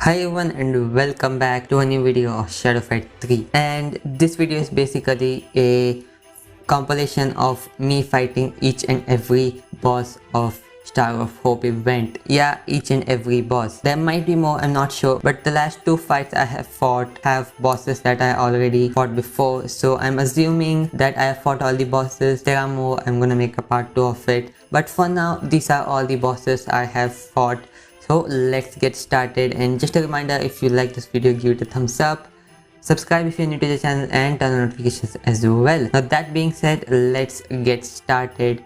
Hi everyone and welcome back to a new video of Shadow Fight 3, and this video is basically a compilation of me fighting each and every boss of Star of Hope event. Yeah, each and every boss. There might be more, I'm not sure, but the last two fights I have fought have bosses that I already fought before, so I'm assuming that I have fought all the bosses. There are more, I'm gonna make a part 2 of it, but for now these are all the bosses I have fought. So let's get started, and just a reminder, if you like this video, give it a thumbs up, subscribe if you're new to the channel, and turn on notifications as well. Now that being said, let's get started.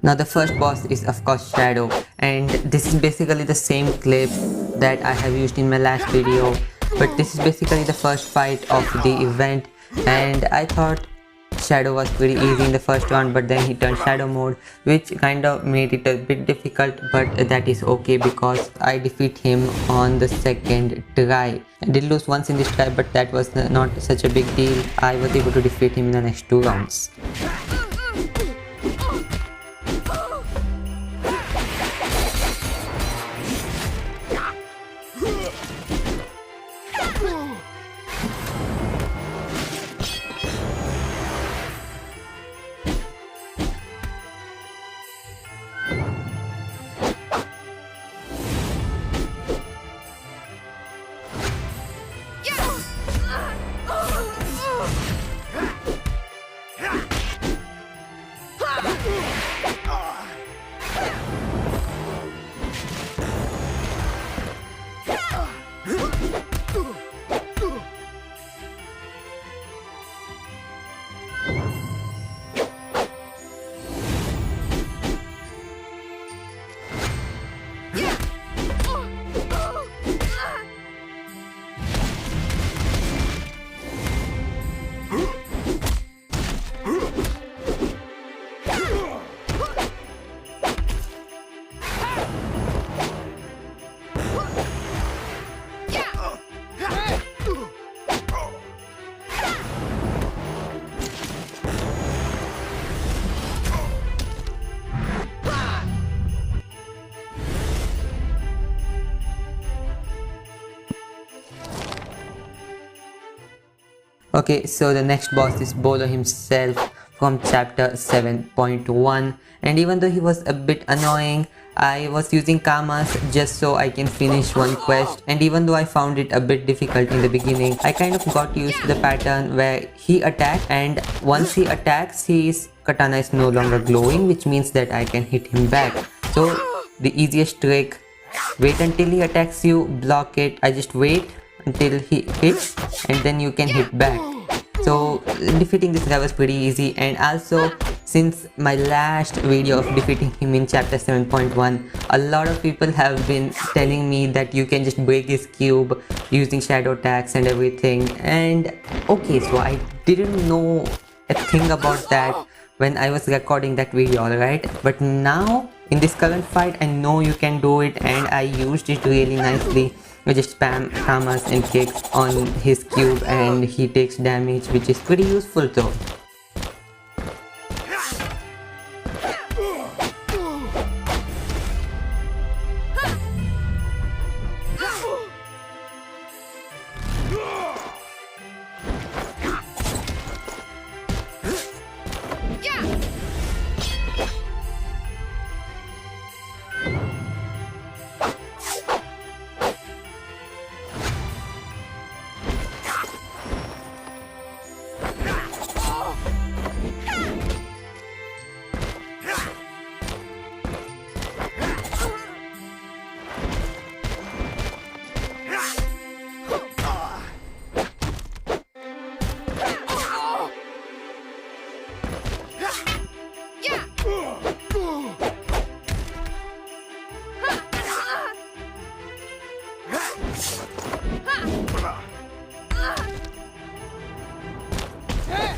Now the first boss is of course Shadow, and this is basically the same clip that I have used in my last video, but this is basically the first fight of the event, and I thought Shadow was pretty easy in the first one, but then he turned Shadow mode, which kind of made it a bit difficult, but that is okay because I defeat him on the second try. I did lose once in this try, but that was not such a big deal. I was able to defeat him in the next 2 rounds. Okay, so the next boss is Bolo himself from chapter 7.1, and even though he was a bit annoying, I was using karmas just so I can finish one quest, and even though I found it a bit difficult in the beginning, I kind of got used to the pattern where he attacks, and once he attacks, his katana is no longer glowing, which means that I can hit him back. So the easiest trick, wait until he attacks you, block it. I just wait until he hits and then you can hit back. So defeating this guy was pretty easy, and also since my last video of defeating him in chapter 7.1, a lot of people have been telling me that you can just break his cube using shadow attacks and everything, and okay, so I didn't know a thing about that when I was recording that video, alright, but now in this current fight I know you can do it, and I used it really nicely. I just spam hammers and kicks on his cube and he takes damage, which is pretty useful though.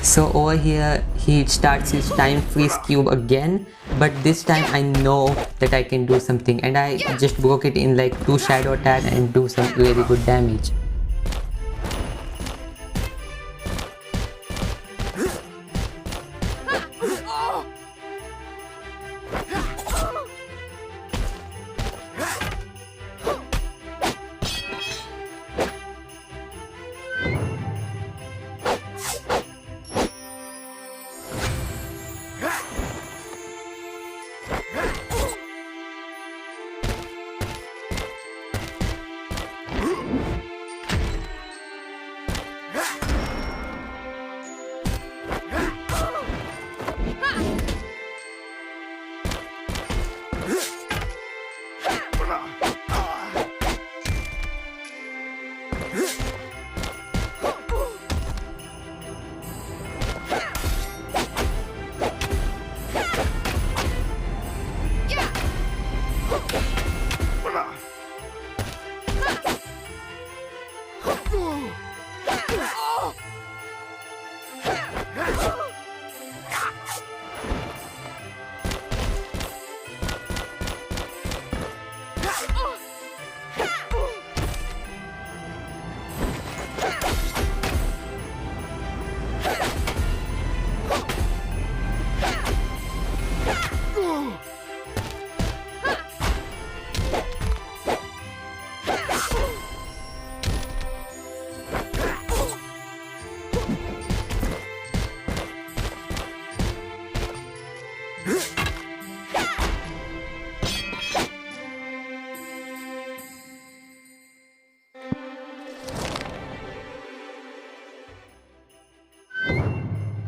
So over here he starts his time freeze cube again, but this time I know that I can do something, and I just broke it in like 2 shadow attack and do some really good damage.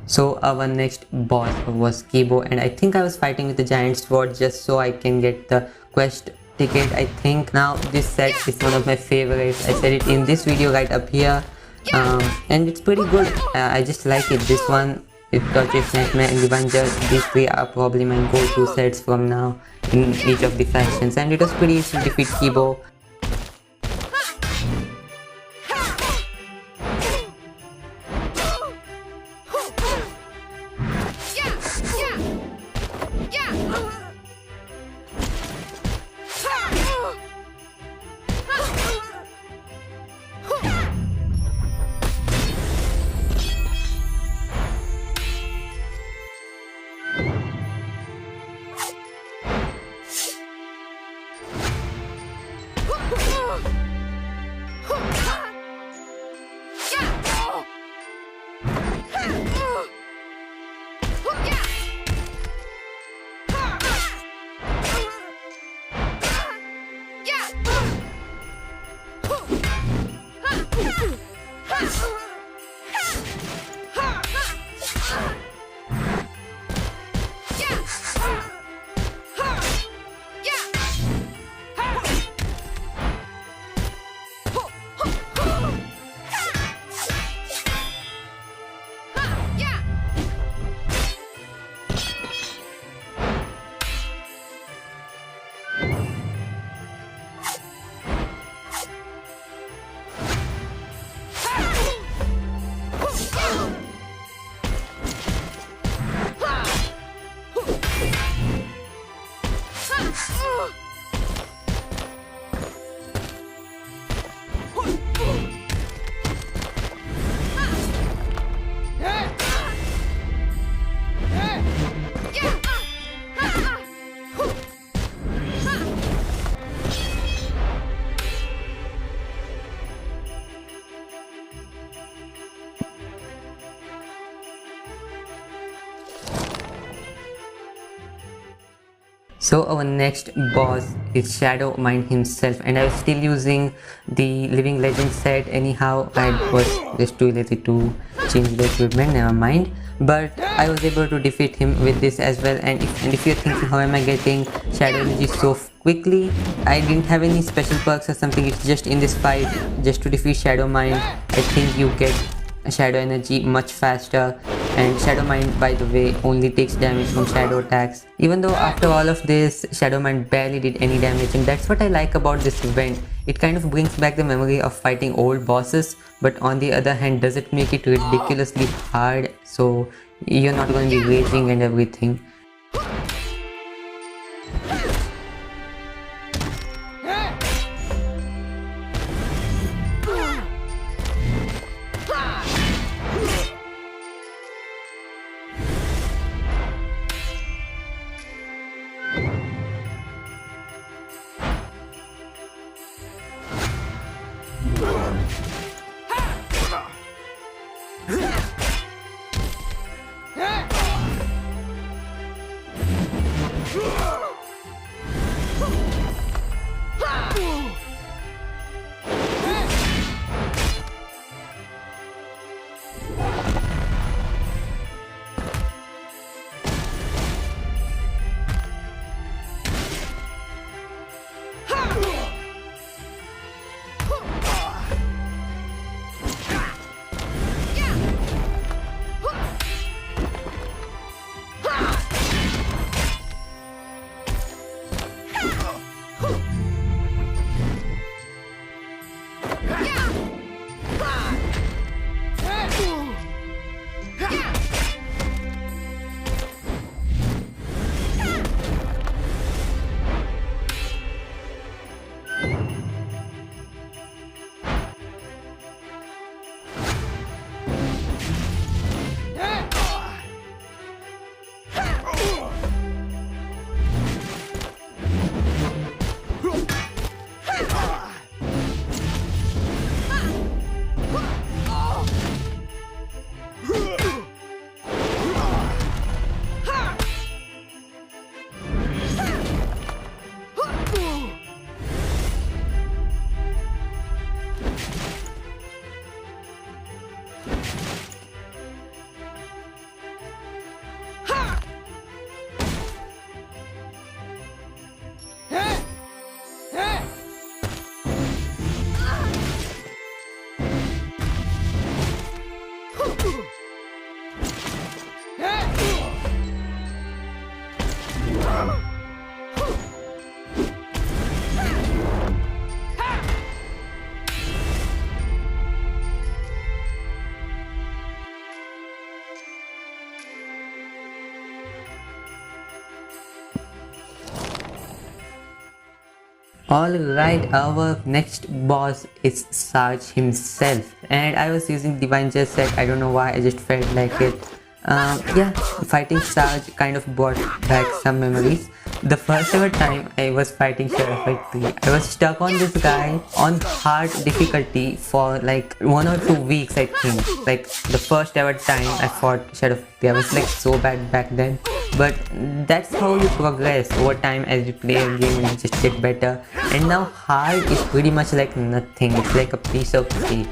So our next boss was Kibo, and I think I was fighting with the giant sword just so I can get the quest ticket, I think. Now this set is one of my favorites. I said it in this video right up here, and it's pretty good. I just like it. This one, it touches Nightmare and Revenger. These three are probably my go-to sets from now in each of the factions, and it was pretty easy to defeat Kibo. So our next boss is Shadow Mind himself, and I was still using the Living Legend set anyhow. I was just too lazy to change the equipment, never mind. But I was able to defeat him with this as well. And if you're thinking how am I getting Shadow Energy so quickly, I didn't have any special perks or something. It's just in this fight, just to defeat Shadow Mind, I think you get Shadow Energy much faster. And Shadow Mind, by the way, only takes damage from shadow attacks. Even though after all of this, Shadow Mind barely did any damage, and that's what I like about this event. It kind of brings back the memory of fighting old bosses, but on the other hand doesn't make it ridiculously hard, so you're not going to be raging and everything. Alright, our next boss is Sarge himself, and I was using Divine Jet set. I don't know why, I just felt like it. Yeah, fighting Sarge kind of brought back some memories. The first ever time I was fighting Shadow Fight 3, I was stuck on this guy on hard difficulty for like 1 or 2 weeks, I think. Like the first ever time I fought Shadow Fight 3, I was like so bad back then. But that's how you progress over time as you play a game and you just get better. And now hard is pretty much like nothing, it's like a piece of cake.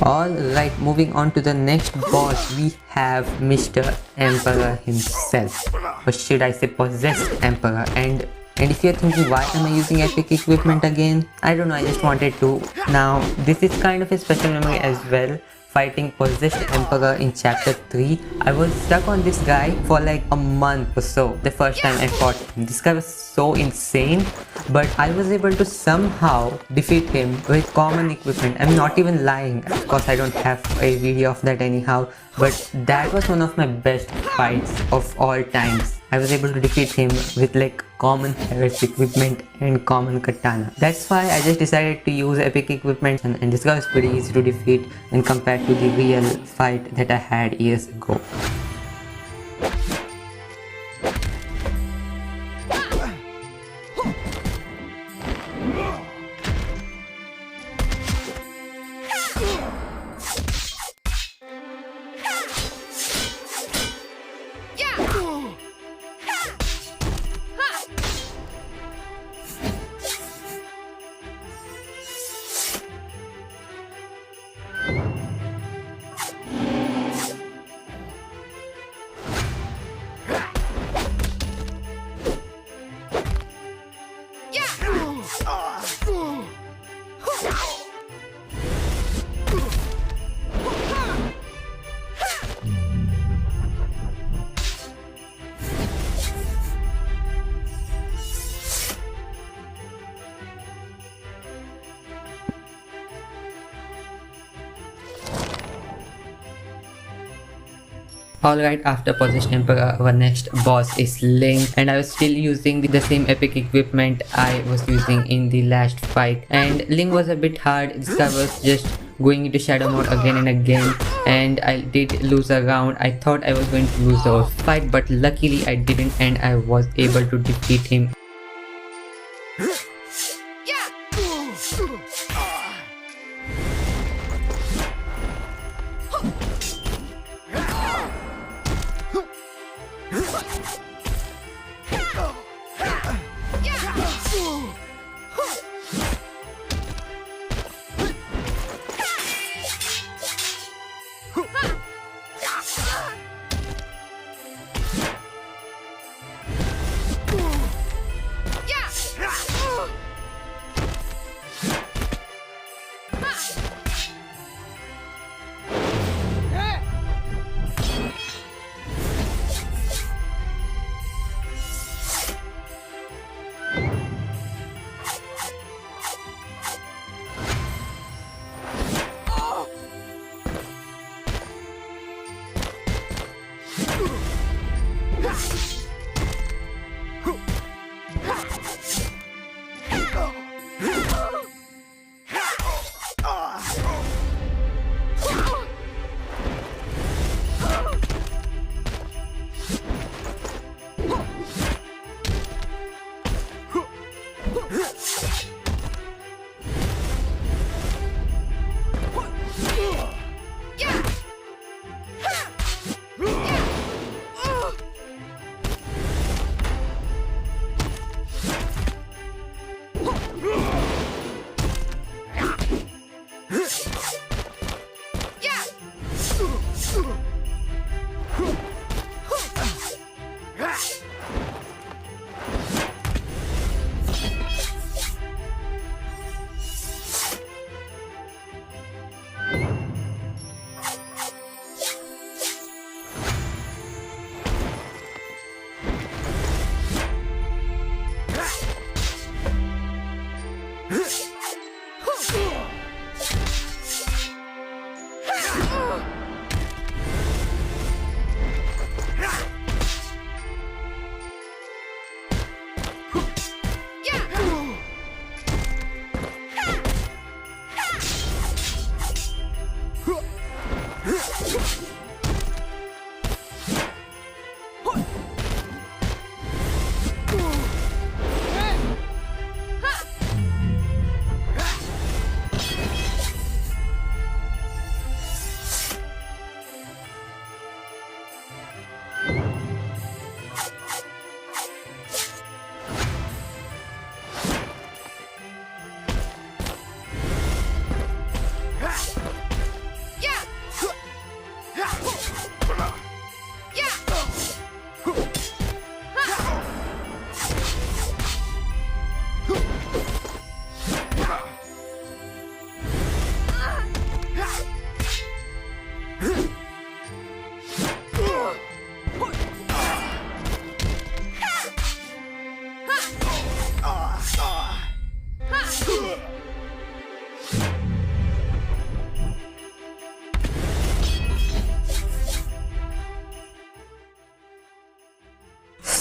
Alright, moving on to the next boss, we have Mr. Emperor himself. Or should I say possessed Emperor. And if you're thinking why am I using epic equipment again? I don't know, I just wanted to. Now, this is kind of a special memory as well. Fighting possessed Emperor in chapter 3. I was stuck on this guy for like a month or so the first time I fought him. This guy was so insane, but I was able to somehow defeat him with common equipment. I'm not even lying. Of course I don't have a video of that anyhow, but that was one of my best fights of all times. I was able to defeat him with like common heroic equipment and common katana. That's why I just decided to use epic equipment, and this guy was pretty easy to defeat when compared to the real fight that I had years ago. Alright, after Possessed Emperor, our next boss is Ling, and I was still using the same epic equipment I was using in the last fight. And Ling was a bit hard. This guy was just going into shadow mode again and again, and I did lose a round. I thought I was going to lose the whole fight, but luckily I didn't, and I was able to defeat him.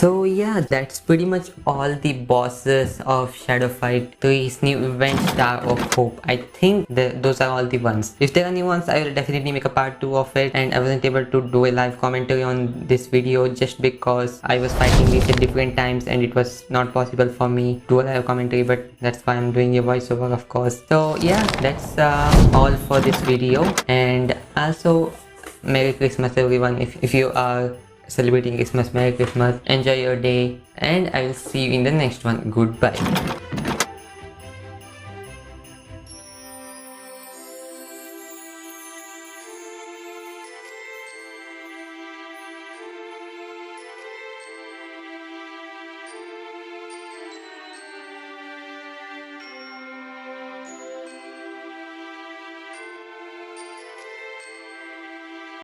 So yeah, that's pretty much all the bosses of Shadow Fight 3's new event Star of Hope. I think those are all the ones. If there are new ones, I will definitely make a part 2 of it, and I wasn't able to do a live commentary on this video just because I was fighting these at different times and it was not possible for me to do a live commentary, but that's why I'm doing a voiceover, of course. So yeah, that's all for this video, and also Merry Christmas everyone. If you are celebrating Christmas, Merry Christmas, enjoy your day, and I will see you in the next one. Goodbye.